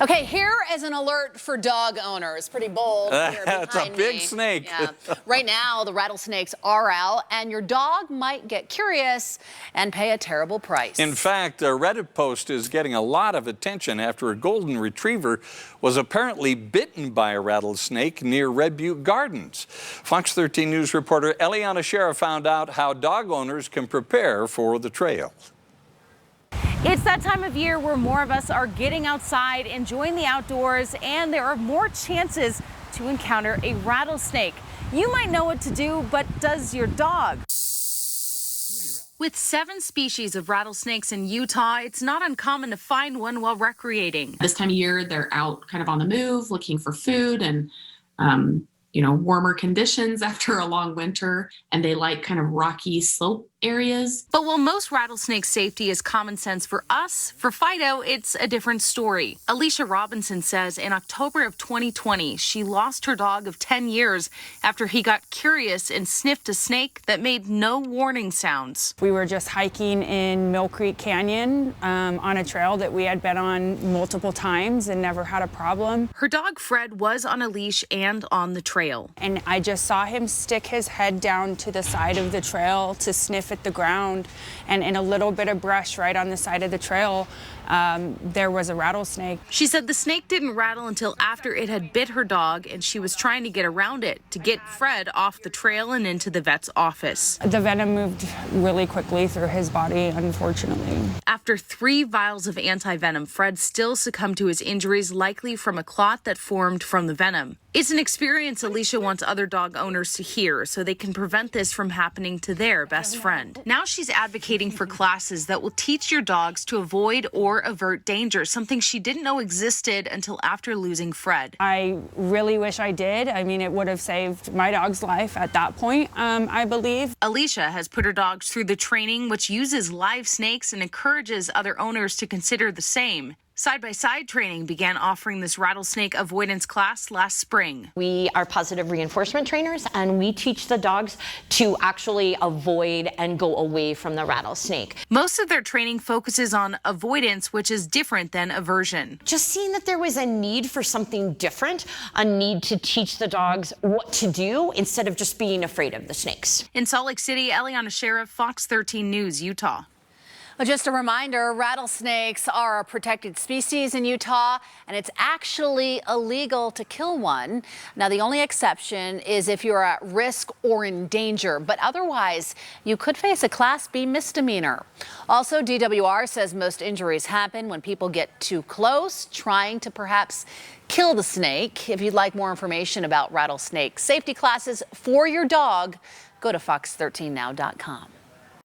Okay, here is an alert for dog owners. Pretty bold. It's a big snake. Yeah. Right now, the rattlesnakes are out, and your dog might get curious and pay a terrible price. In fact, a Reddit post is getting a lot of attention after a golden retriever was apparently bitten by a rattlesnake near Red Butte Gardens. Fox 13 News reporter Eliana Shera found out how dog owners can prepare for the trail. It's that time of year where more of us are getting outside, enjoying the outdoors, and there are more chances to encounter a rattlesnake. You might know what to do, but does your dog? With 7 species of rattlesnakes in Utah, it's not uncommon to find one while recreating. This time of year, they're out kind of on the move, looking for food and warmer conditions after a long winter, and they like kind of rocky slope areas. But while most rattlesnake safety is common sense for us, for Fido, it's a different story. Alicia Robinson says in October of 2020, she lost her dog of 10 years after he got curious and sniffed a snake that made no warning sounds. We were just hiking in Mill Creek Canyon on a trail that we had been on multiple times and never had a problem. Her dog Fred was on a leash and on the trail. And I just saw him stick his head down to the side of the trail to sniff at the ground, and in a little bit of brush right on the side of the trail, there was a rattlesnake. She said the snake didn't rattle until after it had bit her dog, and she was trying to get around it to get Fred off the trail and into the vet's office. The venom moved really quickly through his body, unfortunately. After 3 vials of anti-venom, Fred still succumbed to his injuries, likely from a clot that formed from the venom. It's an experience Alicia wants other dog owners to hear so they can prevent this from happening to their best friend. Now she's advocating for classes that will teach your dogs to avoid or avert danger, something she didn't know existed until after losing Fred. I really wish I did. I mean, it would have saved my dog's life at that point, I believe. Alicia has put her dogs through the training, which uses live snakes and encourages other owners to consider the same. Side-by-Side Training began offering this rattlesnake avoidance class last spring. We are positive reinforcement trainers, and we teach the dogs to actually avoid and go away from the rattlesnake. Most of their training focuses on avoidance, which is different than aversion. Just seeing that there was a need for something different, a need to teach the dogs what to do instead of just being afraid of the snakes. In Salt Lake City, Eliana Shera, Fox 13 News, Utah. Well, just a reminder, rattlesnakes are a protected species in Utah, and it's actually illegal to kill one. Now, the only exception is if you're at risk or in danger, but otherwise, you could face a Class B misdemeanor. Also, DWR says most injuries happen when people get too close, trying to perhaps kill the snake. If you'd like more information about rattlesnake safety classes for your dog, go to fox13now.com.